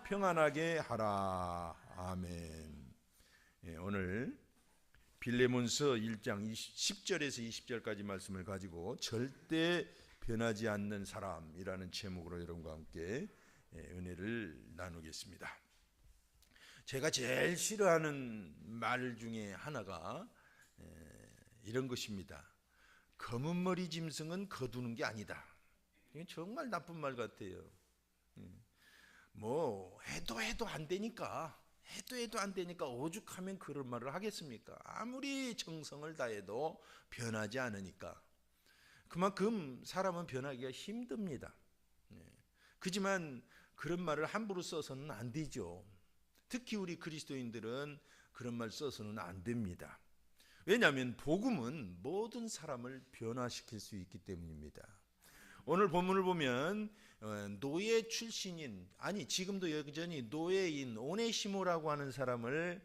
평안하게 하라. 아멘. 오늘 빌레몬서 1장 10절에서 20절까지 말씀을 가지고 절대 변하지 않는 사람이라는 제목으로 여러분과 함께 은혜를 나누겠습니다. 제가 제일 싫어하는 말 중에 하나가 이런 것입니다. 검은 머리 짐승은 거두는 게 아니다. 이건 정말 나쁜 말 같아요. 뭐 해도 안 되니까 오죽하면 그런 말을 하겠습니까? 아무리 정성을 다해도 변하지 않으니까. 그만큼 사람은 변하기가 힘듭니다. 그렇지만 그런 말을 함부로 써서는 안 되죠. 특히 우리 그리스도인들은 그런 말 써서는 안 됩니다. 왜냐하면 복음은 모든 사람을 변화시킬 수 있기 때문입니다. 오늘 본문을 보면 노예 출신인, 아니 지금도 여전히 노예인 오네시모라고 하는 사람을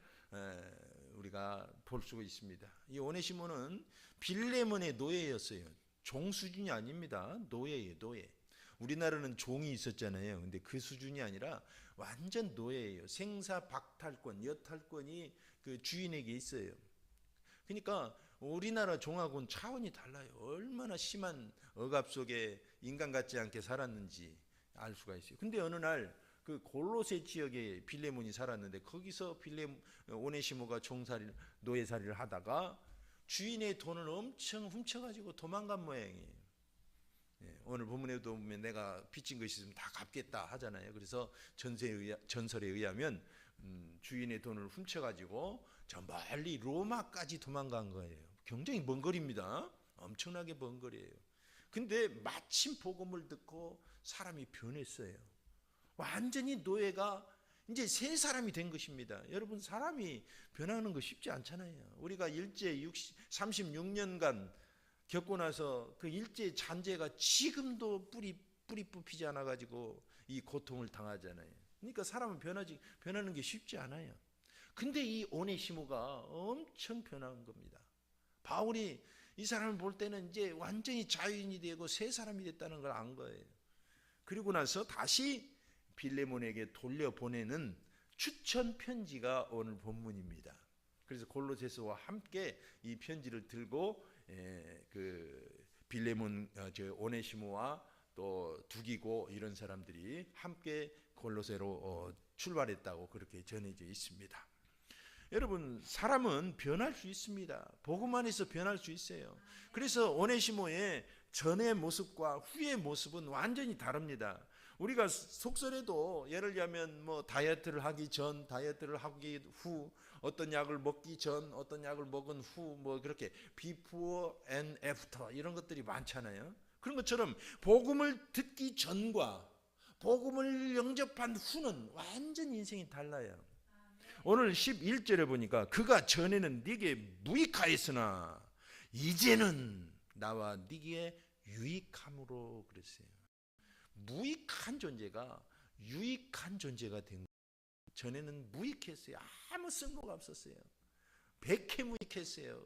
우리가 볼 수가 있습니다. 이 오네시모는 빌레몬의 노예였어요. 종 수준이 아닙니다. 노예예요, 노예. 우리나라는 종이 있었잖아요. 근데 그 수준이 아니라 완전 노예예요. 생사 박탈권, 여탈권이 그 주인에게 있어요. 그러니까 우리나라 종하고는 차원이 달라요. 얼마나 심한 억압 속에 인간 같지 않게 살았는지 알 수가 있어요. 근데 어느 날 그 골로새 지역에 빌레몬이 살았는데 거기서 오네시모가 종살이를, 노예살이를 하다가 주인의 돈을 엄청 훔쳐가지고 도망간 모양이에요. 오늘 본문에도 보면 내가 빚진 것이 있으면 다 갚겠다 하잖아요. 그래서 전설에 의하면 주인의 돈을 훔쳐가지고 저 멀리 로마까지 도망간 거예요. 굉장히 먼 거리입니다. 엄청나게 먼 거리예요. 근데 마침 복음을 듣고 사람이 변했어요. 완전히 노예가 이제 새 사람이 된 것입니다. 여러분, 사람이 변하는 거 쉽지 않잖아요. 우리가 일제 36년간 겪고 나서 그 일제 잔재가 지금도 뿌리 뽑히지 않아 가지고 이 고통을 당하잖아요. 그러니까 사람은 변하는 게 쉽지 않아요. 근데 이 오네시모가 엄청 변한 겁니다. 바울이 이 사람을 볼 때는 이제 완전히 자유인이 되고 새 사람이 됐다는 걸 안 거예요. 그리고 나서 다시 빌레몬에게 돌려보내는 추천 편지가 오늘 본문입니다. 그래서 골로새서와 함께 이 편지를 들고 그 빌레몬, 오네시모와 또 두기고 이런 사람들이 함께 골로새로 출발했다고 그렇게 전해져 있습니다. 여러분, 사람은 변할 수 있습니다. 복음 안에서 변할 수 있어요. 그래서 오네시모의 전의 모습과 후의 모습은 완전히 다릅니다. 우리가 속설에도 예를 들면 뭐 다이어트를 하기 전, 다이어트를 하기 후, 어떤 약을 먹기 전, 어떤 약을 먹은 후, 뭐 그렇게 before and after 이런 것들이 많잖아요. 그런 것처럼 복음을 듣기 전과 복음을 영접한 후는 완전 인생이 달라요. 오늘 11절에 보니까 그가 전에는 네게 무익하였으나 이제는 나와 네게 유익함으로 그랬어요. 무익한 존재가 유익한 존재가 된 거예요. 전에는 무익했어요. 아무 쓸모가 없었어요. 백해무익했어요.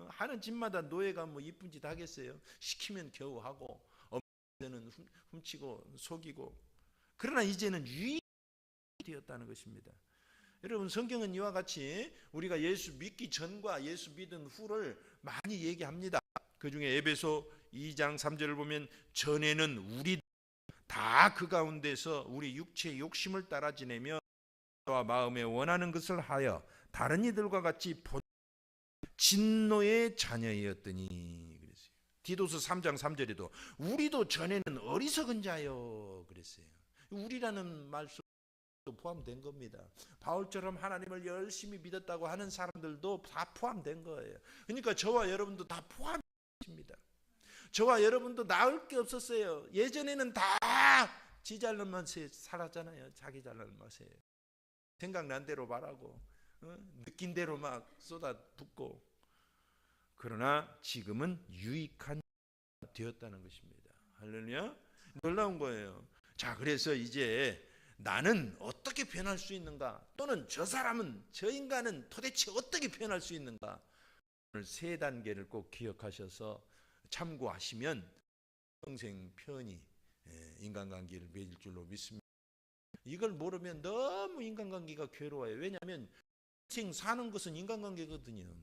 하는 집마다 노예가 뭐 이쁜 짓 하겠어요. 시키면 겨우 하고 없는 훔치고 속이고. 그러나 이제는 유익이 되었다는 것입니다. 여러분, 성경은 이와 같이 우리가 예수 믿기 전과 예수 믿은 후를 많이 얘기합니다. 그중에 에베소 2장 3절을 보면 전에는 우리 다 그 가운데서 우리 육체의 욕심을 따라 지내며 와 마음에 원하는 것을 하여 다른 이들과 같이 진노의 자녀였더니 그랬어요. 디도서 3장 3절에도 우리도 전에는 어리석은 자요 그랬어요. 우리라는 말씀 포함된 겁니다. 바울처럼 하나님을 열심히 믿었다고 하는 사람들도 다 포함된 거예요. 그러니까 저와 여러분도 다 포함입니다. 저와 여러분도 나을 게 없었어요. 예전에는 다 지 잘난 맛에 살았잖아요. 자기 잘난 맛에 생각난 대로 말하고 느낀 대로 막 쏟아붓고. 그러나 지금은 유익한 되었다는 것입니다. 할렐루야. 놀라운 거예요. 자, 그래서 이제 나는 어떻게 변할 수 있는가, 또는 저 사람은, 저 인간은 도대체 어떻게 변할 수 있는가, 오늘 세 단계를 꼭 기억하셔서 참고하시면 평생 편히 인간관계를 맺을 줄로 믿습니다. 이걸 모르면 너무 인간관계가 괴로워요. 왜냐하면 인생 사는 것은 인간관계거든요.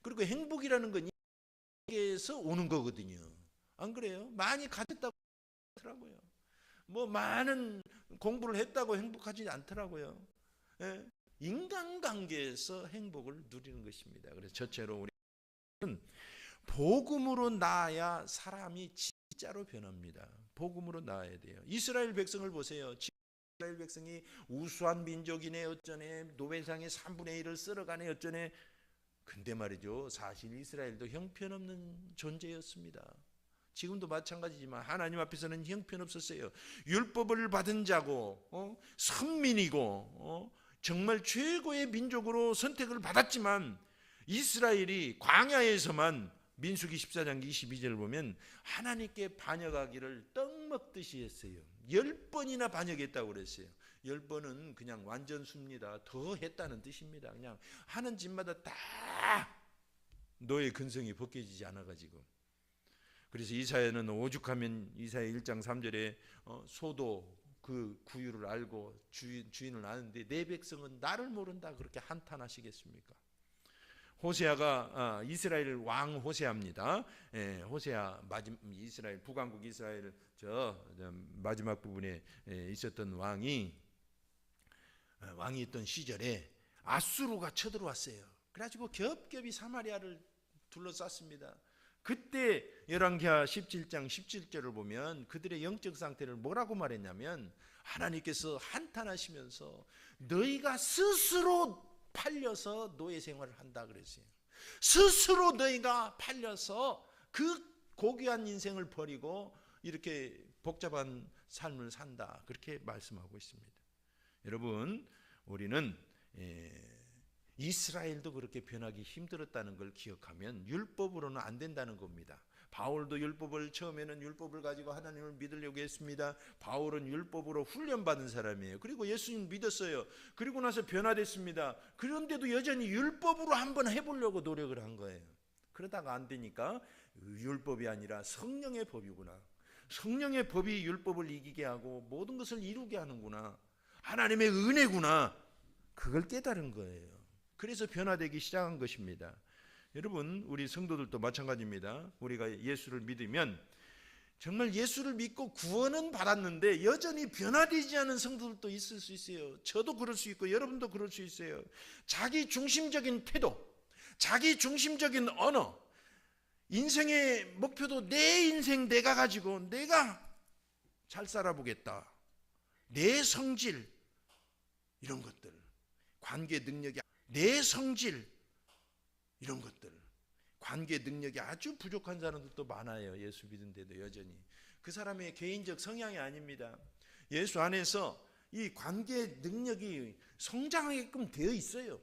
그리고 행복이라는 건 인간관계에서 오는 거거든요. 안 그래요? 많이 가졌다고 하더라고요. 뭐 많은 공부를 했다고 행복하지 않더라고요. 예? 인간관계에서 행복을 누리는 것입니다. 그래서 첫째로 우리는 복음으로 나아야 사람이 진짜로 변합니다. 복음으로 나아야 돼요. 이스라엘 백성을 보세요. 이스라엘 백성이 우수한 민족이네 어쩌네, 노벨상의 3분의 1을 쓸어가네 어쩌네. 근데 말이죠, 사실 이스라엘도 형편없는 존재였습니다. 지금도 마찬가지지만 하나님 앞에서는 형편없었어요. 율법을 받은 자고 선민이고 정말 최고의 민족으로 선택을 받았지만 이스라엘이 광야에서만 민수기 14장 22절을 보면 하나님께 반역하기를 떡 먹듯이 했어요. 10번이나 반역했다고 그랬어요. 10번은 그냥 완전수입니다. 더 했다는 뜻입니다. 그냥 하는 짓마다 다 너의 근성이 벗겨지지 않아가지고. 그래서 이사야는 오죽하면 이사야 1장 3절에 소도 그 구유를 알고 주인을 아는데 내 백성은 나를 모른다 그렇게 한탄하시겠습니까? 호세아가 이스라엘 왕 호세아입니다. 호세아 이스라엘 북왕국 이스라엘 마지막 부분에 있었던 왕이 있던 시절에 아수르가 쳐들어왔어요. 그래가지고 겹겹이 사마리아를 둘러쌌습니다. 그때 열왕기하 17장 17절을 보면 그들의 영적 상태를 뭐라고 말했냐면 하나님께서 한탄하시면서 너희가 스스로 팔려서 노예 생활을 한다 그랬어요. 스스로 너희가 팔려서 그 고귀한 인생을 버리고 이렇게 복잡한 삶을 산다 그렇게 말씀하고 있습니다. 여러분, 우리는 이스라엘도 그렇게 변하기 힘들었다는 걸 기억하면 율법으로는 안 된다는 겁니다. 바울도 율법을 처음에는 율법을 가지고 하나님을 믿으려고 했습니다. 바울은 율법으로 훈련받은 사람이에요. 그리고 예수님 믿었어요. 그리고 나서 변화됐습니다. 그런데도 여전히 율법으로 한번 해보려고 노력을 한 거예요. 그러다가 안 되니까 율법이 아니라 성령의 법이구나. 성령의 법이 율법을 이기게 하고 모든 것을 이루게 하는구나. 하나님의 은혜구나. 그걸 깨달은 거예요. 그래서 변화되기 시작한 것입니다. 여러분, 우리 성도들도 마찬가지입니다. 우리가 예수를 믿으면 정말 예수를 믿고 구원은 받았는데 여전히 변화되지 않은 성도들도 있을 수 있어요. 저도 그럴 수 있고 여러분도 그럴 수 있어요. 자기 중심적인 태도, 자기 중심적인 언어, 인생의 목표도 내 인생 내가 가지고 내가 잘 살아보겠다. 내 성질 이런 것들, 관계 능력이 내 성질 이런 것들, 관계 능력이 아주 부족한 사람들도 많아요. 예수 믿은데도 여전히 그 사람의 개인적 성향이 아닙니다. 예수 안에서 이 관계 능력이 성장하게끔 되어 있어요.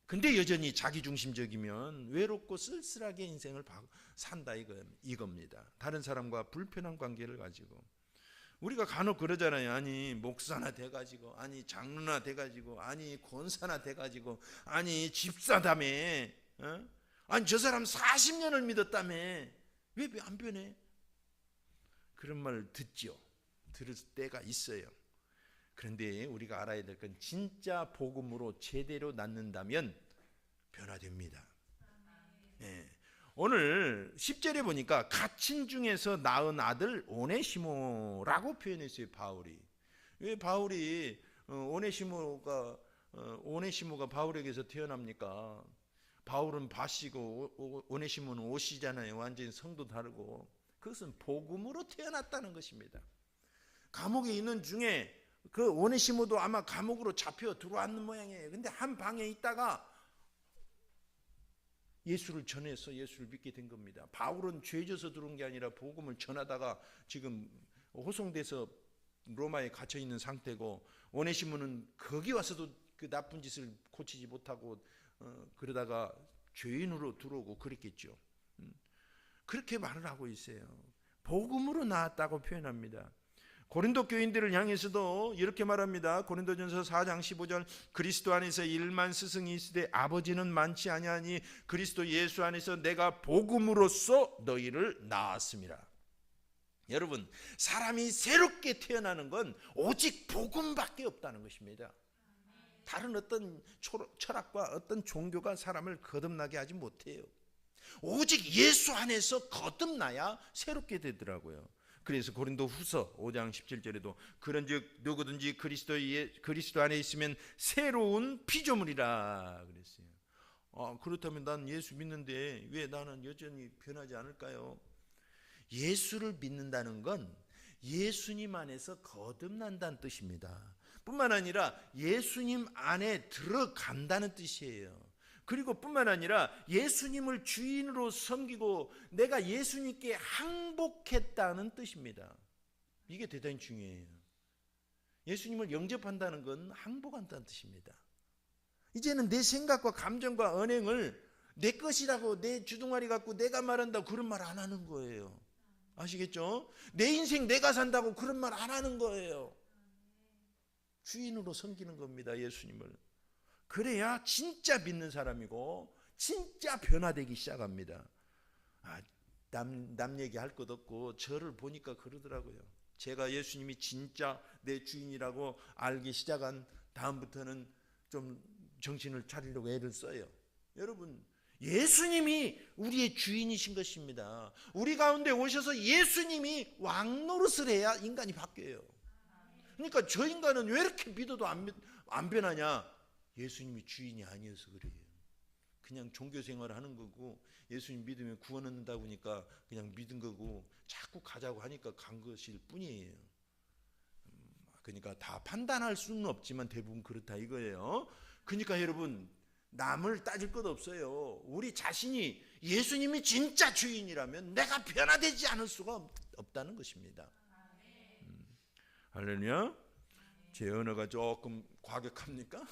근데 여전히 자기중심적이면 외롭고 쓸쓸하게 인생을 산다 이겁니다. 다른 사람과 불편한 관계를 가지고. 우리가 간혹 그러잖아요. 아니 목사나 돼가지고, 아니 장로나 돼가지고, 아니 권사나 돼가지고, 아니 집사다며, 아니 저 사람 40년을 믿었다며 왜 안 변해? 그런 말 듣죠. 들을 때가 있어요. 그런데 우리가 알아야 될 건 진짜 복음으로 제대로 낳는다면 변화됩니다. 네. 오늘 10절에 보니까 갇힌 중에서 낳은 아들 오네시모라고 표현했어요. 바울이. 왜 바울이 오네시모가 바울에게서 태어납니까? 바울은 밭이고 오네시모는 옷이잖아요. 완전히 성도 다르고. 그것은 복음으로 태어났다는 것입니다. 감옥에 있는 중에 그 오네시모도 아마 감옥으로 잡혀 들어왔는 모양이에요. 근데 한 방에 있다가 예수를 전해서 예수를 믿게 된 겁니다. 바울은 죄져서 들어온 게 아니라 복음을 전하다가 지금 호송돼서 로마에 갇혀 있는 상태고, 오네시모는 거기 와서도 그 나쁜 짓을 고치지 못하고 그러다가 죄인으로 들어오고 그랬겠죠. 그렇게 말을 하고 있어요. 복음으로 나았다고 표현합니다. 고린도 교인들을 향해서도 이렇게 말합니다. 고린도전서 4장 15절 그리스도 안에서 일만 스승이 있으되 아버지는 많지 아니하니 그리스도 예수 안에서 내가 복음으로써 너희를 낳았음이라. 여러분, 사람이 새롭게 태어나는 건 오직 복음밖에 없다는 것입니다. 다른 어떤 철학과 어떤 종교가 사람을 거듭나게 하지 못해요. 오직 예수 안에서 거듭나야 새롭게 되더라고요. 그래서 고린도 후서 5장 17절에도 그런즉 누구든지 그리스도 안에 있으면 새로운 피조물이라 그랬어요. 그렇다면 난 예수 믿는데 왜 나는 여전히 변하지 않을까요? 예수를 믿는다는 건 예수님 안에서 거듭난다는 뜻입니다. 뿐만 아니라 예수님 안에 들어간다는 뜻이에요. 그리고 뿐만 아니라 예수님을 주인으로 섬기고 내가 예수님께 항복했다는 뜻입니다. 이게 대단히 중요해요. 예수님을 영접한다는 건 항복한다는 뜻입니다. 이제는 내 생각과 감정과 언행을 내 것이라고 내 주둥아리 갖고 내가 말한다고 그런 말 안 하는 거예요. 아시겠죠? 내 인생 내가 산다고 그런 말 안 하는 거예요. 주인으로 섬기는 겁니다. 예수님을. 그래야 진짜 믿는 사람이고 진짜 변화되기 시작합니다. 남 얘기할 것 없고 저를 보니까 그러더라고요. 제가 예수님이 진짜 내 주인이라고 알기 시작한 다음부터는 좀 정신을 차리려고 애를 써요. 여러분, 예수님이 우리의 주인이신 것입니다. 우리 가운데 오셔서 예수님이 왕 노릇을 해야 인간이 바뀌어요. 그러니까 저 인간은 왜 이렇게 믿어도 안 변하냐? 예수님이 주인이 아니어서 그래요. 그냥 종교생활을 하는 거고 예수님 믿으면 구원 얻는다고 하니까 그냥 믿은 거고 자꾸 가자고 하니까 간 것일 뿐이에요. 그러니까 다 판단할 수는 없지만 대부분 그렇다 이거예요. 그러니까 여러분, 남을 따질 것 없어요. 우리 자신이 예수님이 진짜 주인이라면 내가 변화되지 않을 수가 없다는 것입니다. 할렐루야. 제 언어가 조금 과격합니까?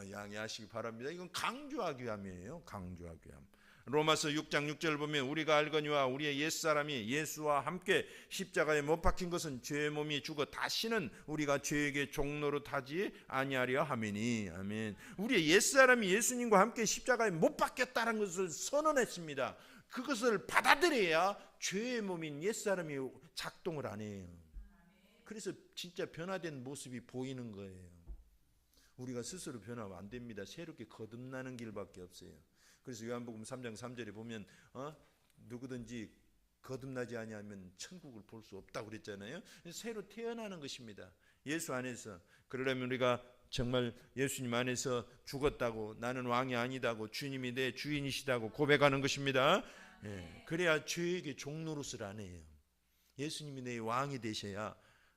양해하시기 바랍니다. 이건 강조하기 위함이에요. 강조하기 위함. 로마서 6장 6절을 보면 우리가 알거니와 우리의 옛사람이 예수와 함께 십자가에 못 박힌 것은 죄의 몸이 죽어 다시는 우리가 죄에게 종노릇하지 아니하려 함이니. 아멘. 우리의 옛사람이 예수님과 함께 십자가에 못 박혔다는 것을 선언했습니다. 그것을 받아들여야 죄의 몸인 옛사람이 작동을 안 해요. 그래서 진짜 변화된 모습이 보이는 거예요. 우리가 스스로 변하면 안 됩니다. 새롭게 거듭나는 길밖에 없어요. 그래서 요한복음 3장 3절에 보면 누구든지 거듭나지 아니하면 천국을 볼 수 없다고 그랬잖아요. 새로 태어나는 것입니다. 예수 안에서. 그러려면 우리가 정말 예수님 안에서 죽었다고, 나는 왕이 아니다고, 주님이 내 주인이시다고 고백하는 것입니다. 그래야 죄에게 종노릇을 안 해요. 예수님이 내 왕이 되셔야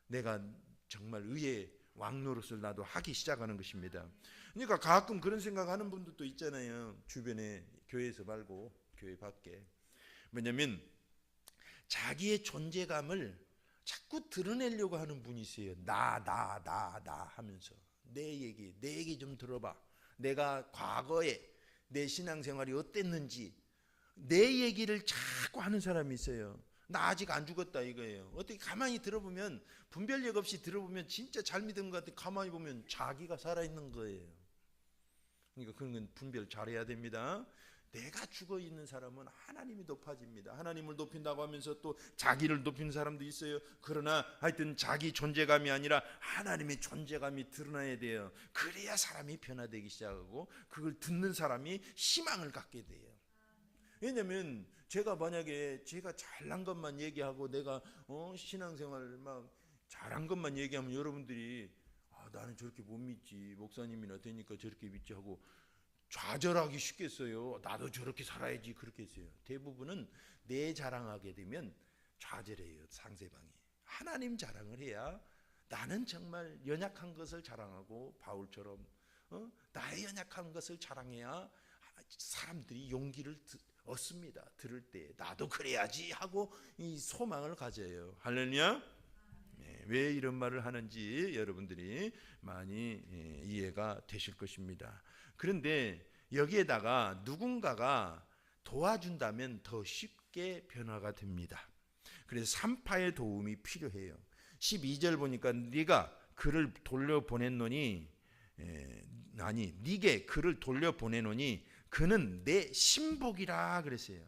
내가 정말 의의 왕노릇을 나도 하기 시작하는 것입니다. 그러니까 가끔 그런 생각하는 분들도 있잖아요. 주변에, 교회에서 말고 교회 밖에. 뭐냐면 자기의 존재감을 자꾸 드러내려고 하는 분이 있어요. 나 하면서 내 얘기 좀 들어봐. 내가 과거에 내 신앙생활이 어땠는지 내 얘기를 자꾸 하는 사람이 있어요. 나 아직 안 죽었다 이거예요. 어떻게 가만히 들어보면, 분별력 없이 들어보면 진짜 잘 믿은 것 같아. 가만히 보면 자기가 살아있는 거예요. 그러니까 그런 건 분별 잘해야 됩니다. 내가 죽어있는 사람은 하나님이 높아집니다. 하나님을 높인다고 하면서 또 자기를 높이는 사람도 있어요. 그러나 하여튼 자기 존재감이 아니라 하나님의 존재감이 드러나야 돼요. 그래야 사람이 변화되기 시작하고 그걸 듣는 사람이 희망을 갖게 돼요. 왜냐면 제가 만약에 제가 잘난 것만 얘기하고 내가 신앙생활 막 잘한 것만 얘기하면 여러분들이 나는 저렇게 못 믿지, 목사님이나 되니까 저렇게 믿지 하고 좌절하기 쉽겠어요. 나도 저렇게 살아야지 그렇게 했어요. 대부분은 내 자랑하게 되면 좌절해요. 상대방이. 하나님 자랑을 해야 나는 정말 연약한 것을 자랑하고 바울처럼 나의 연약한 것을 자랑해야 사람들이 용기를 얻습니다. 들을 때 나도 그래야지 하고 이 소망을 가져요. 할렐루야. 왜 이런 말을 하는지 여러분들이 많이 이해가 되실 것입니다. 그런데 여기에다가 누군가가 도와준다면 더 쉽게 변화가 됩니다. 그래서 산파의 도움이 필요해요. 12절 보니까 네가 그를 돌려보냈노니 네게 그를 돌려보내노니 그는 내 신복이라 그랬어요.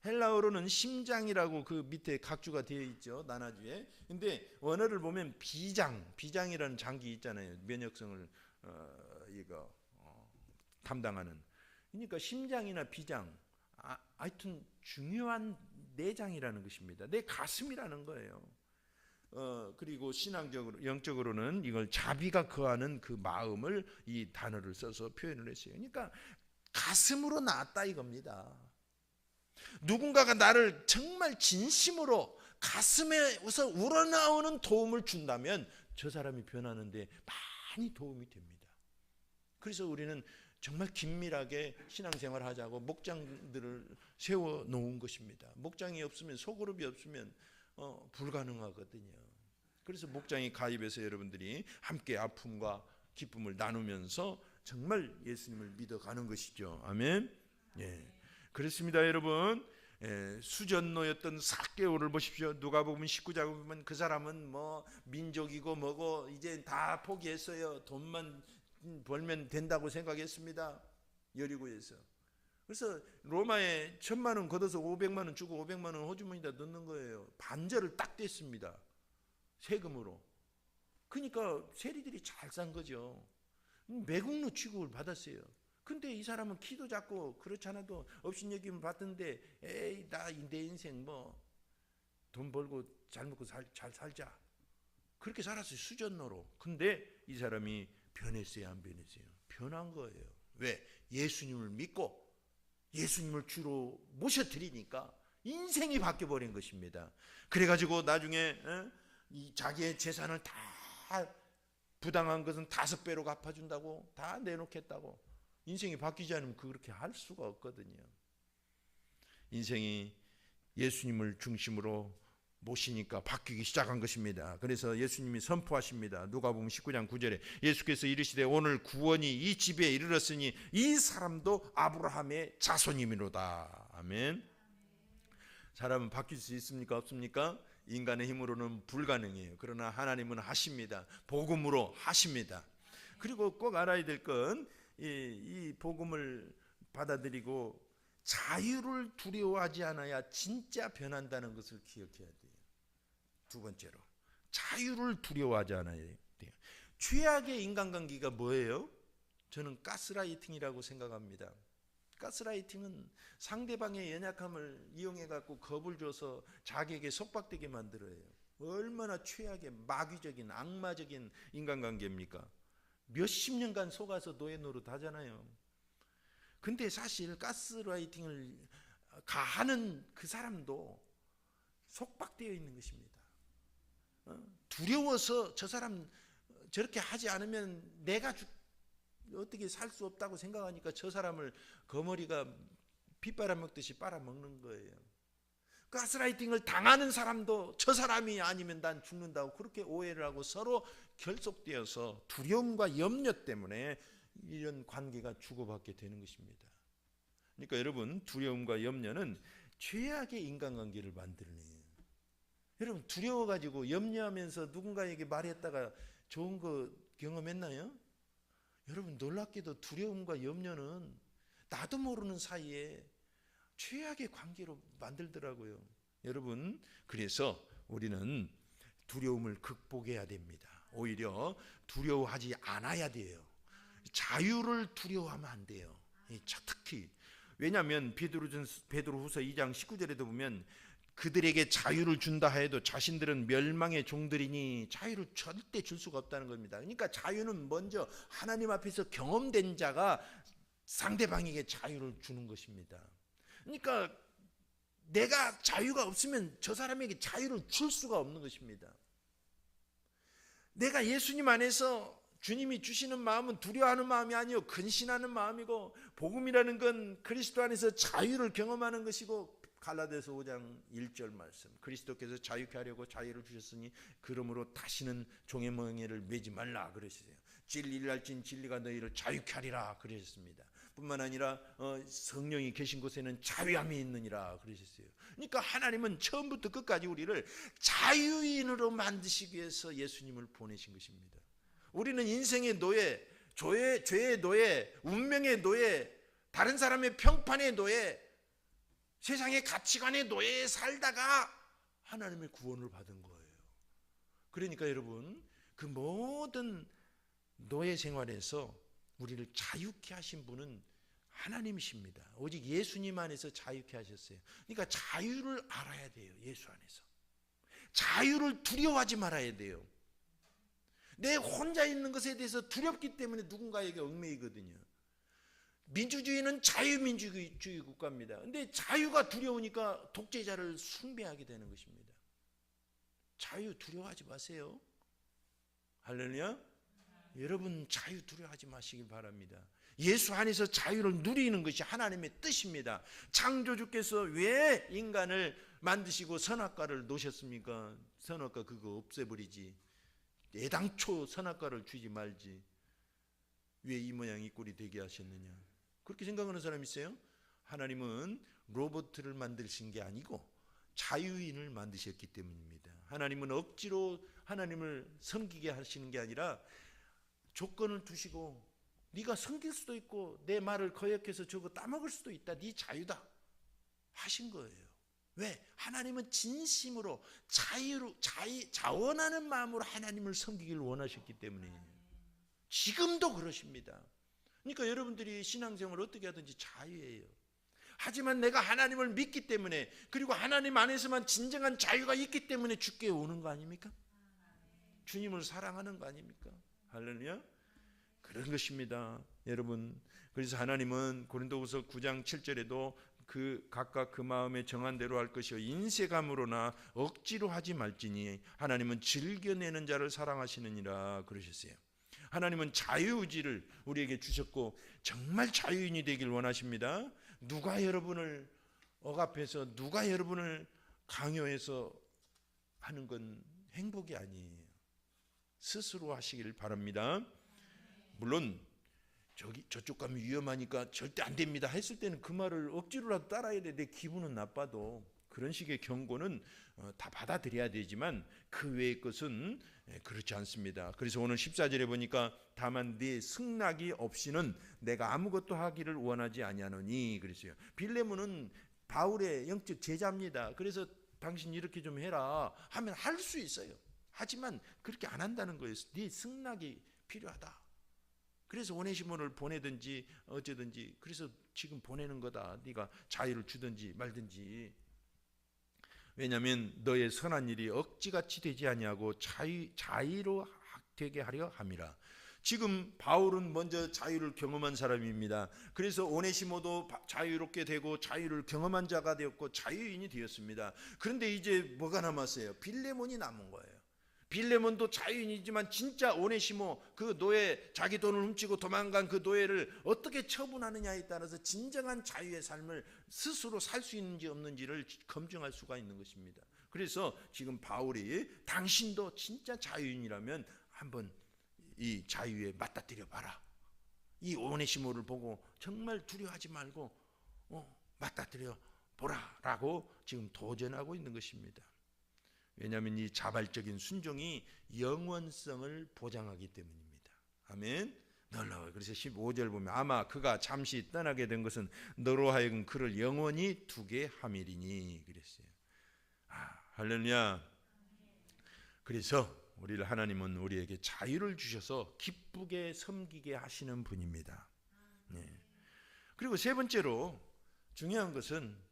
헬라어로는 심장이라고 그 밑에 각주가 되어 있죠. 나나주에. 근데 원어를 보면 비장이라는 장기 있잖아요. 면역성을 담당하는. 그러니까 심장이나 비장, 하여튼 중요한 내장이라는 것입니다. 내 가슴이라는 거예요. 그리고 신앙적으로, 영적으로는 이걸 자비가 거하는 그 마음을 이 단어를 써서 표현을 했어요. 그러니까 가슴으로 낳았다 이겁니다. 누군가가 나를 정말 진심으로 가슴에서 우러나오는 도움을 준다면 저 사람이 변하는데 많이 도움이 됩니다. 그래서 우리는 정말 긴밀하게 신앙생활 하자고 목장들을 세워놓은 것입니다. 목장이 없으면, 소그룹이 없으면 불가능하거든요. 그래서 목장이 가입해서 여러분들이 함께 아픔과 기쁨을 나누면서 정말 예수님을 믿어가는 것이죠. 아멘. 예. 그렇습니다, 여러분. 수전노였던 삭개오를 보십시오. 누가복음 19장 보면 그 사람은 뭐 민족이고 뭐고 이제 다 포기했어요. 돈만 벌면 된다고 생각했습니다. 여리고에서. 그래서 로마에 1,000만 원 걷어서 500만 원 주고 500만 원 호주머니에다 넣는 거예요. 반절을 딱 뗐습니다. 세금으로. 그러니까 세리들이 잘 산 거죠. 매국노 취급을 받았어요. 근데 이 사람은 키도 작고 그렇지 않아도 업신여김을 받던데 에이 나 내 인생 뭐 돈 벌고 잘 먹고 잘 살자. 그렇게 살았어요. 수전노로. 근데 이 사람이 변했어요, 안 변했어요? 변한 거예요. 왜? 예수님을 믿고 예수님을 주로 모셔드리니까 인생이 바뀌어버린 것입니다. 그래가지고 나중에 이 자기의 재산을 다 부당한 것은 5배로 갚아준다고 다 내놓겠다고. 인생이 바뀌지 않으면 그렇게 할 수가 없거든요. 인생이 예수님을 중심으로 모시니까 바뀌기 시작한 것입니다. 그래서 예수님이 선포하십니다. 누가복음 19장 9절에 예수께서 이르시되 오늘 구원이 이 집에 이르렀으니 이 사람도 아브라함의 자손이미로다. 아멘. 사람은 바뀔 수 있습니까? 없습니까? 인간의 힘으로는 불가능해요. 그러나 하나님은 하십니다. 복음으로 하십니다. 그리고 꼭 알아야 될 건 이 복음을 받아들이고 자유를 두려워하지 않아야 진짜 변한다는 것을 기억해야 돼요. 두 번째로 자유를 두려워하지 않아야 돼요. 최악의 인간관계가 뭐예요? 저는 가스라이팅이라고 생각합니다. 가스라이팅은 상대방의 연약함을 이용해 갖고 겁을 줘서 자기에게 속박되게 만들어요. 얼마나 최악의 마귀적인 악마적인 인간관계입니까? 몇십 년간 속아서 노예 노릇 하잖아요. 근데 사실 가스라이팅을 가하는 그 사람도 속박되어 있는 것입니다. 두려워서 저 사람 저렇게 하지 않으면 내가 어떻게 살 수 없다고 생각하니까 저 사람을 거머리가 피 빨아먹듯이 빨아먹는 거예요. 가스라이팅을 당하는 사람도 저 사람이 아니면 난 죽는다고 그렇게 오해를 하고 서로 결속되어서 두려움과 염려 때문에 이런 관계가 주고받게 되는 것입니다. 그러니까 여러분, 두려움과 염려는 최악의 인간관계를 만들어내요. 여러분, 두려워가지고 염려하면서 누군가에게 말했다가 좋은 거 경험했나요? 여러분, 놀랍게도 두려움과 염려는 나도 모르는 사이에 최악의 관계로 만들더라고요. 여러분, 그래서 우리는 두려움을 극복해야 됩니다. 오히려 두려워하지 않아야 돼요. 자유를 두려워하면 안 돼요. 특히 왜냐하면 베드로후서 2장 19절에도 보면 그들에게 자유를 준다 해도 자신들은 멸망의 종들이니 자유를 절대 줄 수가 없다는 겁니다. 그러니까 자유는 먼저 하나님 앞에서 경험된 자가 상대방에게 자유를 주는 것입니다. 그러니까 내가 자유가 없으면 저 사람에게 자유를 줄 수가 없는 것입니다. 내가 예수님 안에서 주님이 주시는 마음은 두려워하는 마음이 아니요 근신하는 마음이고, 복음이라는 건 그리스도 안에서 자유를 경험하는 것이고, 갈라디아서 5장 1절 말씀, 그리스도께서 자유케 하려고 자유를 주셨으니 그러므로 다시는 종의 멍에를 매지 말라 그러시세요. 진리를 알진 진리가 너희를 자유케 하리라 그러셨습니다. 뿐만 아니라 성령이 계신 곳에는 자유함이 있느니라 그러셨어요. 그러니까 하나님은 처음부터 끝까지 우리를 자유인으로 만드시기 위해서 예수님을 보내신 것입니다. 우리는 인생의 노예, 죄의 노예, 운명의 노예, 다른 사람의 평판의 노예, 세상의 가치관의 노예에 살다가 하나님의 구원을 받은 거예요. 그러니까 여러분, 그 모든 노예 생활에서 우리를 자유케 하신 분은 하나님이십니다. 오직 예수님 안에서 자유케 하셨어요. 그러니까 자유를 알아야 돼요. 예수 안에서. 자유를 두려워하지 말아야 돼요. 내 혼자 있는 것에 대해서 두렵기 때문에 누군가에게 얽매이거든요. 민주주의는 자유민주주의 국가입니다. 근데 자유가 두려우니까 독재자를 숭배하게 되는 것입니다. 자유 두려워하지 마세요. 할렐루야. 여러분 자유 두려워하지 마시길 바랍니다. 예수 안에서 자유를 누리는 것이 하나님의 뜻입니다. 창조주께서 왜 인간을 만드시고 선악과를 놓으셨습니까? 선악과 그거 없애버리지. 애당초 선악과를 주지 말지. 왜 이 모양 이 꼴이 되게 하셨느냐? 그렇게 생각하는 사람 있어요? 하나님은 로봇을 만드신 게 아니고 자유인을 만드셨기 때문입니다. 하나님은 억지로 하나님을 섬기게 하시는 게 아니라 조건을 두시고 네가 섬길 수도 있고 내 말을 거역해서 저거 따먹을 수도 있다. 네 자유다 하신 거예요. 왜? 하나님은 진심으로 자원하는 마음으로 하나님을 섬기기를 원하셨기 때문에 지금도 그러십니다. 그러니까 여러분들이 신앙생활을 어떻게 하든지 자유예요. 하지만 내가 하나님을 믿기 때문에, 그리고 하나님 안에서만 진정한 자유가 있기 때문에 주께 오는 거 아닙니까? 주님을 사랑하는 거 아닙니까? 할렐루야. 그런 것입니다, 여러분. 그래서 하나님은 고린도후서 9장 7절에도 그 각각 그 마음에 정한 대로 할 것이요 인색함으로나 억지로 하지 말지니 하나님은 즐겨내는 자를 사랑하시느니라 그러셨어요. 하나님은 자유의지를 우리에게 주셨고 정말 자유인이 되길 원하십니다. 누가 여러분을 억압해서 누가 여러분을 강요해서 하는 건 행복이 아니에요. 스스로 하시길 바랍니다. 물론 저쪽 가면 위험하니까 절대 안 됩니다 했을 때는 그 말을 억지로라도 따라야 돼. 내 기분은 나빠도. 그런 식의 경고는 다 받아들여야 되지만 그 외의 것은 그렇지 않습니다. 그래서 오늘 14절에 보니까 다만 네 승낙이 없이는 내가 아무것도 하기를 원하지 아니하노니 그랬어요. 빌레몬은 바울의 영적 제자입니다. 그래서 당신 이렇게 좀 해라 하면 할 수 있어요. 하지만 그렇게 안 한다는 거예요. 네 승낙이 필요하다. 그래서 오네시모를 보내든지 어쩌든지, 그래서 지금 보내는 거다. 네가 자유를 주든지 말든지. 왜냐하면 너의 선한 일이 억지같이 되지 아니하고 자유로 되게 하려 함이라. 지금 바울은 먼저 자유를 경험한 사람입니다. 그래서 오네시모도 자유롭게 되고 자유를 경험한 자가 되었고 자유인이 되었습니다. 그런데 이제 뭐가 남았어요? 빌레몬이 남은 거예요. 빌레몬도 자유인이지만 진짜 오네시모, 그 노예, 자기 돈을 훔치고 도망간 그 노예를 어떻게 처분하느냐에 따라서 진정한 자유의 삶을 스스로 살 수 있는지 없는지를 검증할 수가 있는 것입니다. 그래서 지금 바울이 당신도 진짜 자유인이라면 한번 이 자유에 맞닥뜨려 봐라. 이 오네시모를 보고 정말 두려워하지 말고 맞닥뜨려 보라라고 지금 도전하고 있는 것입니다. 왜냐하면 이 자발적인 순종이 영원성을 보장하기 때문입니다. 아멘. 놀라워요. 그래서 15절 보면 아마 그가 잠시 떠나게 된 것은 너로 하여금 그를 영원히 두게 함이리니 그랬어요. 할렐루야. 그래서 우리를 하나님은 우리에게 자유를 주셔서 기쁘게 섬기게 하시는 분입니다. 네. 그리고 세 번째로 중요한 것은,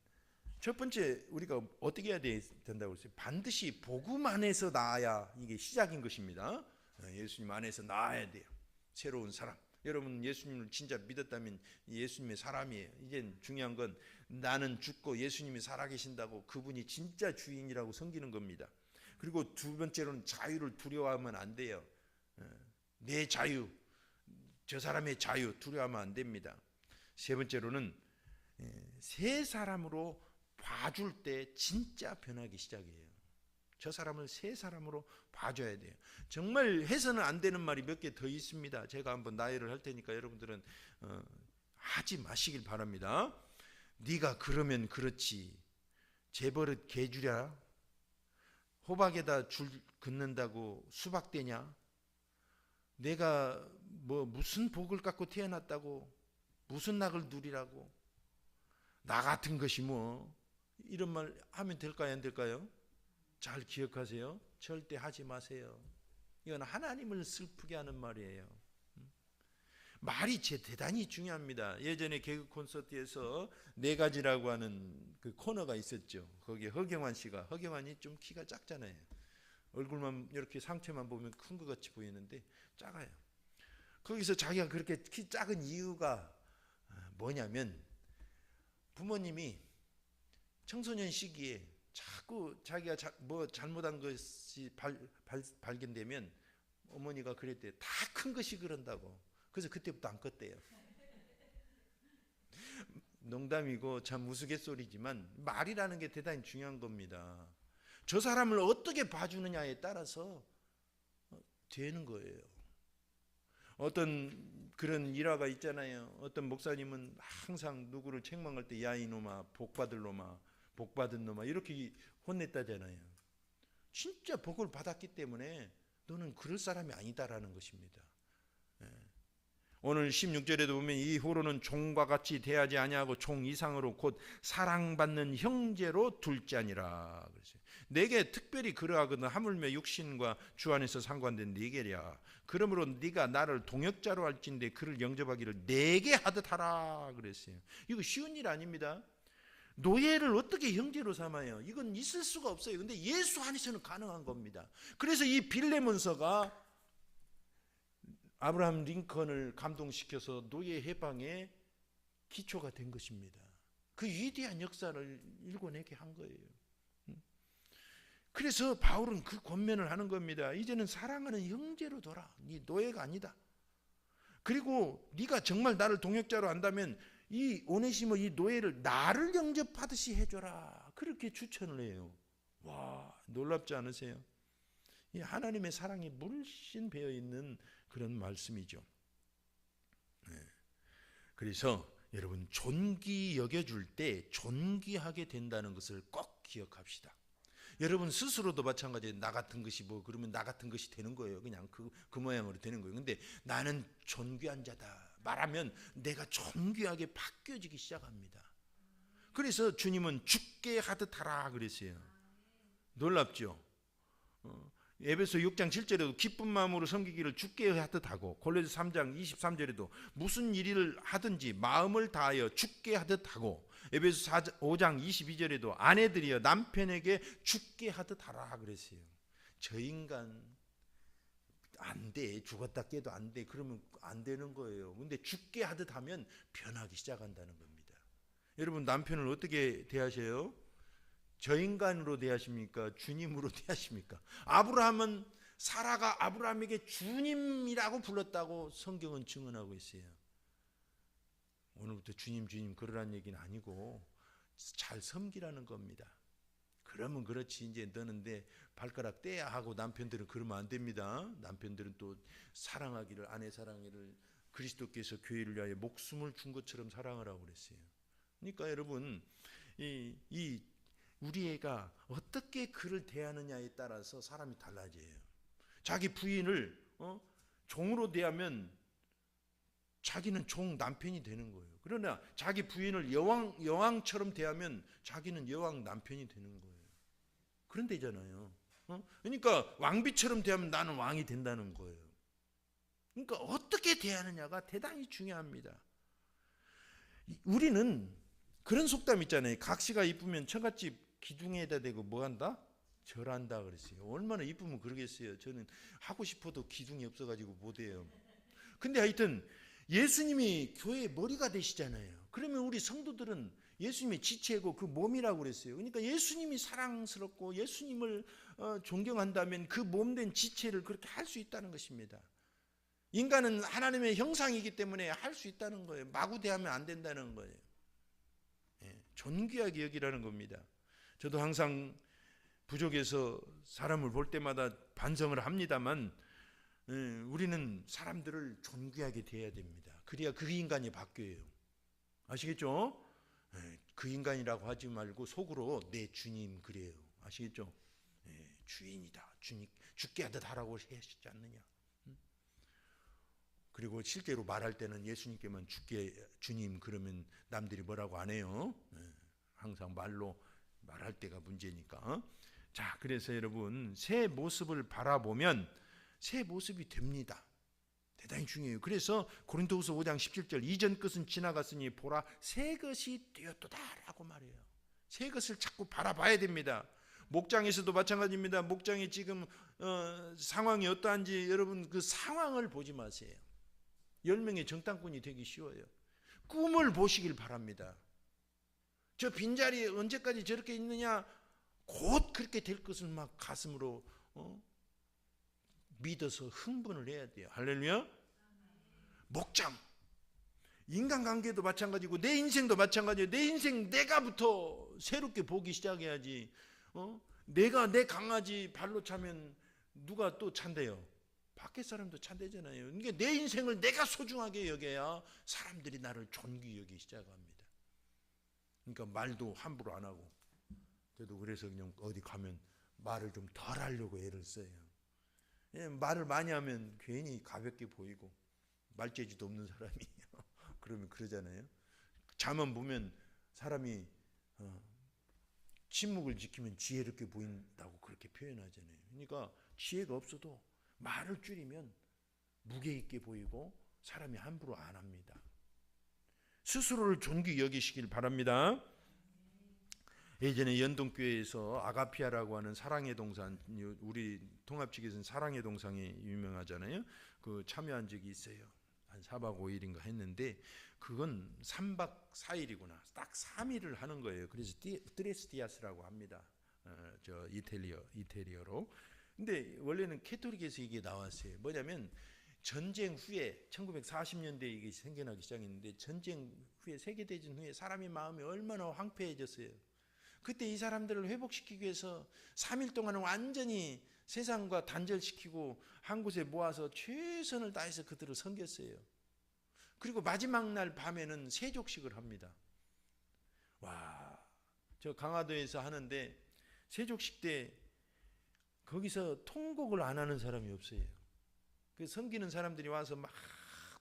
첫 번째 우리가 어떻게 해야 된다고 했어요? 반드시 복음 안에서 나아야 이게 시작인 것입니다. 예수님 안에서 나아야 돼요. 새로운 사람. 여러분 예수님을 진짜 믿었다면 예수님의 사람이에요. 이제 중요한 건 나는 죽고 예수님이 살아계신다고 그분이 진짜 주인이라고 섬기는 겁니다. 그리고 두 번째로는 자유를 두려워하면 안 돼요. 내 자유, 저 사람의 자유 두려워하면 안 됩니다. 세 번째로는 새 사람으로 봐줄 때 진짜 변하기 시작해요. 저 사람을 새 사람으로 봐줘야 돼요. 정말 해서는 안 되는 말이 몇 개 더 있습니다. 제가 한번 나열을 할 테니까 여러분들은 하지 마시길 바랍니다. 네가 그러면 그렇지. 제 버릇 개주랴? 호박에다 줄 긋는다고 수박 되냐? 내가 무슨 복을 갖고 태어났다고 무슨 낙을 누리라고? 나 같은 것이 뭐 이런 말 하면 될까요, 안 될까요? 잘 기억하세요. 절대 하지 마세요. 이건 하나님을 슬프게 하는 말이에요. 말이 대단히 중요합니다. 예전에 개그 콘서트에서 네 가지라고 하는 그 코너가 있었죠. 거기에 허경환 씨가, 허경환이 좀 키가 작잖아요. 얼굴만 이렇게 상체만 보면 큰 것 같이 보이는데 작아요. 거기서 자기가 그렇게 키 작은 이유가 뭐냐면 부모님이 청소년 시기에 자꾸 자기가 뭐 잘못한 것이 발견되면 어머니가 그랬대요. 다 큰 것이 그런다고. 그래서 그때부터 안 컸대요. 농담이고 참 우스갯소리지만 말이라는 게 대단히 중요한 겁니다. 저 사람을 어떻게 봐주느냐에 따라서 되는 거예요. 어떤 그런 일화가 있잖아요. 어떤 목사님은 항상 누구를 책망할 때 야 이놈아, 복받을 놈아, 복받은 놈아 이렇게 혼냈다잖아요. 진짜 복을 받았기 때문에 너는 그럴 사람이 아니다라는 것입니다. 오늘 16절에도 보면 이후로는 종과 같이 대하지 아니하고 종 이상으로 곧 사랑받는 형제로 둘자니라. 내게 특별히 그러하거든 하물며 육신과 주 안에서 상관된 네게랴. 그러므로 네가 나를 동역자로 할진대 그를 영접하기를 내게 하듯 하라 그랬어요. 이거 쉬운 일 아닙니다. 노예를 어떻게 형제로 삼아요? 이건 있을 수가 없어요. 근데 예수 안에서는 가능한 겁니다. 그래서 이 빌레몬서가 아브라함 링컨을 감동시켜서 노예 해방의 기초가 된 것입니다. 그 위대한 역사를 일궈내게 한 거예요. 그래서 바울은 그 권면을 하는 겁니다. 이제는 사랑하는 형제로 둬라. 네 노예가 아니다. 그리고 네가 정말 나를 동역자로 한다면 이 오네시모 이 노예를 나를 영접하듯이 해줘라. 그렇게 추천을 해요. 와, 놀랍지 않으세요? 이 하나님의 사랑이 물씬 배어 있는 그런 말씀이죠. 그래서 여러분 존귀 여겨줄 때 존귀하게 된다는 것을 꼭 기억합시다. 여러분 스스로도 마찬가지예요. 나 같은 것이 뭐 그러면 나 같은 것이 되는 거예요. 그냥 그 모양으로 되는 거예요. 근데 나는 존귀한 자다 말하면 내가 존귀하게 바뀌어지기 시작합니다. 그래서 주님은 죽게 하듯 하라 그랬어요. 놀랍죠? 에베소 6장 7절에도 기쁜 마음으로 섬기기를 주께 하듯 하고 골로새 3장 23절에도 무슨 일을 하든지 마음을 다하여 주께 하듯 하고 에베소 5장 22절에도 아내들이여 남편에게 주께 하듯 하라 그랬어요. 저 인간 안 돼. 죽었다 깨도 안 돼. 그러면 안 되는 거예요. 근데 주께 하듯 하면 변하기 시작한다는 겁니다. 여러분 남편을 어떻게 대하셔요? 저 인간으로 대하십니까? 주님으로 대하십니까? 아브라함은 사라가 아브라함에게 주님이라고 불렀다고 성경은 증언하고 있어요. 오늘부터 주님 주님 그러라는 얘기는 아니고 잘 섬기라는 겁니다. 그러면 그렇지 이제 너는 내 발가락 떼야 하고 남편들은 그러면 안 됩니다. 남편들은 또 사랑하기를 아내 사랑하기를 그리스도께서 교회를 위하여 목숨을 준 것처럼 사랑을 하고 그랬어요. 그러니까 여러분 우리 애가 어떻게 그를 대하느냐에 따라서 사람이 달라져요. 자기 부인을 종으로 대하면 자기는 종 남편이 되는 거예요. 그러나 자기 부인을 여왕처럼 대하면 자기는 여왕 남편이 되는 거예요. 그런 데잖아요. 그러니까 왕비처럼 대하면 나는 왕이 된다는 거예요. 그러니까 어떻게 대하느냐가 대단히 중요합니다. 우리는 그런 속담 있잖아요. 각시가 이쁘면 처갓집 기둥에다 대고 뭐 한다? 절한다 그랬어요. 얼마나 이쁘면 그러겠어요. 저는 하고 싶어도 기둥이 없어가지고 못해요. 근데 하여튼 예수님이 교회의 머리가 되시잖아요. 그러면 우리 성도들은 예수님의 지체고 그 몸이라고 그랬어요. 그러니까 예수님이 사랑스럽고 예수님을 존경한다면 그 몸된 지체를 그렇게 할 수 있다는 것입니다. 인간은 하나님의 형상이기 때문에 할 수 있다는 거예요. 마구 대하면 안 된다는 거예요. 존귀하게 여기라는 겁니다. 저도 항상 부족에서 사람을 볼 때마다 반성을 합니다만 우리는 사람들을 존귀하게 대해야 됩니다. 그래야 그 인간이 바뀌어요. 아시겠죠? 그 인간이라고 하지 말고 속으로 내 주님 그래요. 아시겠죠? 주인이다. 주님 죽게 하듯 하라고 하시지 않느냐. 그리고 실제로 말할 때는 예수님께만 죽게 주님 그러면 남들이 뭐라고 안 해요. 항상 말로 말할 때가 문제니까. 자, 그래서 여러분 새 모습을 바라보면 새 모습이 됩니다. 대단히 중요해요. 그래서 고린도후서 5장 17절 이전 것은 지나갔으니 보라 새 것이 되었도다라고 말해요. 새 것을 자꾸 바라봐야 됩니다. 목장에서도 마찬가지입니다. 목장이 지금 상황이 어떠한지 여러분 그 상황을 보지 마세요. 10명의 정탐꾼이 되기 쉬워요. 꿈을 보시길 바랍니다. 저 빈자리에 언제까지 저렇게 있느냐, 곧 그렇게 될 것을 막 가슴으로 믿어서 흥분을 해야 돼요. 할렐루야. 목장, 인간관계도 마찬가지고 내 인생도 마찬가지예요. 내 인생 내가부터 새롭게 보기 시작해야지. 내가 내 강아지 발로 차면 누가 또 찬대요? 밖에 사람도 찬대잖아요. 그러니까 내 인생을 내가 소중하게 여겨야 사람들이 나를 존귀 여기기 시작합니다. 그러니까 말도 함부로 안 하고, 저도 그래서 그냥 어디 가면 말을 좀 덜 하려고 애를 써요. 말을 많이 하면 괜히 가볍게 보이고 말재주도 없는 사람이에요. 그러면 그러잖아요. 잠만 보면 사람이 침묵을 지키면 지혜롭게 보인다고 그렇게 표현하잖아요. 그러니까 지혜가 없어도 말을 줄이면 무게 있게 보이고 사람이 함부로 안 합니다. 스스로를 존귀 여기시길 바랍니다. 예전에 연동교회에서 아가피아라고 하는 사랑의 동산, 우리 통합직에서는 사랑의 동상이 유명하잖아요. 그 참여한 적이 있어요. 한 4박 5일인가 했는데 그건 3박 4일이구나. 딱 3일을 하는 거예요. 그래서 트레스디아스라고 합니다. 저 이태리어로. 근데 원래는 캐토릭에서 이게 나왔어요. 뭐냐면 전쟁 후에 1940년대에 이게 생겨나기 시작했는데 전쟁 후에 세계대전 후에 사람의 마음이 얼마나 황폐해졌어요. 그때 이 사람들을 회복시키기 위해서 3일 동안은 완전히 세상과 단절시키고 한 곳에 모아서 최선을 다해서 그들을 섬겼어요. 그리고 마지막 날 밤에는 세족식을 합니다. 와, 저 강화도에서 하는데 세족식 때 거기서 통곡을 안 하는 사람이 없어요. 그 섬기는 사람들이 와서 막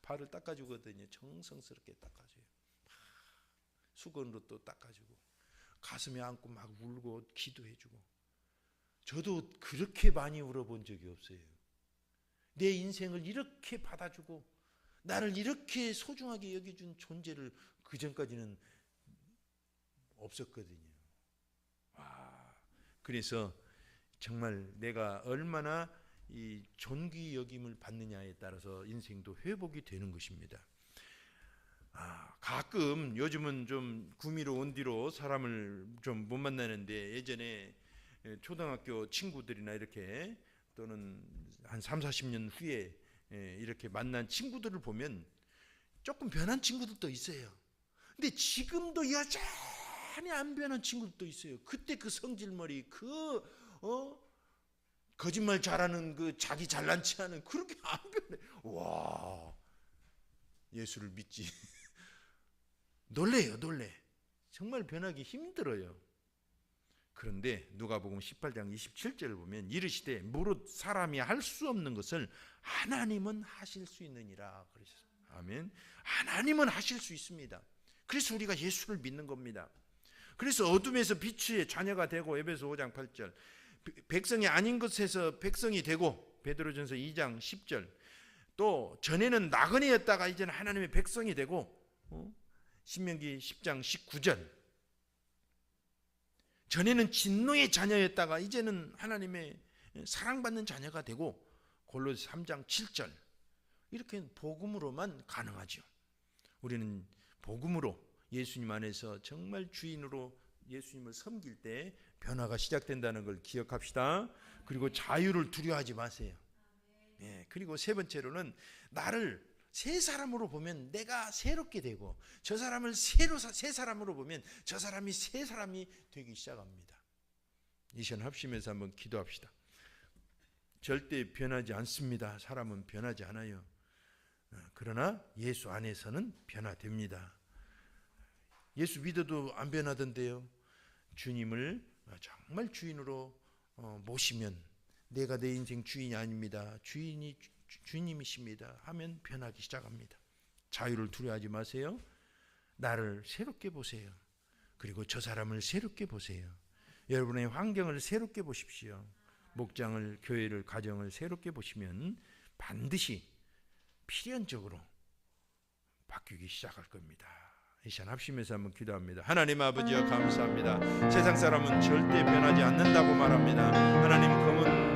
발을 닦아주거든요. 정성스럽게 닦아줘요. 수건으로 또 닦아주고 가슴에 안고 막 울고 기도해주고. 저도 그렇게 많이 울어본 적이 없어요. 내 인생을 이렇게 받아주고 나를 이렇게 소중하게 여겨준 존재를 그전까지는 없었거든요. 그래서 정말 내가 얼마나 이 존귀 여김을 받느냐에 따라서 인생도 회복이 되는 것입니다. 가끔 요즘은 좀 구미로 온 뒤로 사람을 좀 못 만나는데 예전에 초등학교 친구들이나 이렇게 또는 한 3, 40년 후에 이렇게 만난 친구들을 보면 조금 변한 친구들도 있어요. 근데 지금도 여전히 안 변한 친구들도 있어요. 그때 그 성질머리, 거짓말 잘하는 그 자기 잘난 체하는 그렇게 안 변해. 와, 예수를 믿지. 놀래요. 정말 변하기 힘들어요. 그런데 누가복음 18장 27절을 보면 이르시되 무릇 사람이 할 수 없는 것을 하나님은 하실 수 있느니라 그러셨어요. 아멘. 하나님은 하실 수 있습니다. 그래서 우리가 예수를 믿는 겁니다. 그래서 어둠에서 빛의 자녀가 되고 에베소 5장 8절 백성이 아닌 것에서 백성이 되고 베드로전서 2장 10절 또 전에는 나그네였다가 이제는 하나님의 백성이 되고 신명기 10장 19절 전에는 진노의 자녀였다가 이제는 하나님의 사랑받는 자녀가 되고 골로새 3장 7절 이렇게 복음으로만 가능하죠. 우리는 복음으로 예수님 안에서 정말 주인으로 예수님을 섬길 때 변화가 시작된다는 걸 기억합시다. 그리고 자유를 두려워하지 마세요. 그리고 세 번째로는 나를 새 사람으로 보면 내가 새롭게 되고 저 사람을 새 사람으로 보면 저 사람이 새 사람이 되기 시작합니다. 이 시간 합심해서 한번 기도합시다. 절대 변하지 않습니다. 사람은 변하지 않아요. 그러나 예수 안에서는 변화됩니다. 예수 믿어도 안 변하던데요. 주님을 정말 주인으로 모시면 내가 내 인생 주인이 아닙니다. 주인이 주님이십니다 하면 변하기 시작합니다. 자유를 두려워하지 마세요. 나를 새롭게 보세요. 그리고 저 사람을 새롭게 보세요. 여러분의 환경을 새롭게 보십시오. 목장을, 교회를, 가정을 새롭게 보시면 반드시 필연적으로 바뀌기 시작할 겁니다. 이 시간 합심해서 한번 기도합니다. 하나님 아버지여 감사합니다. 세상 사람은 절대 변하지 않는다고 말합니다. 하나님 검은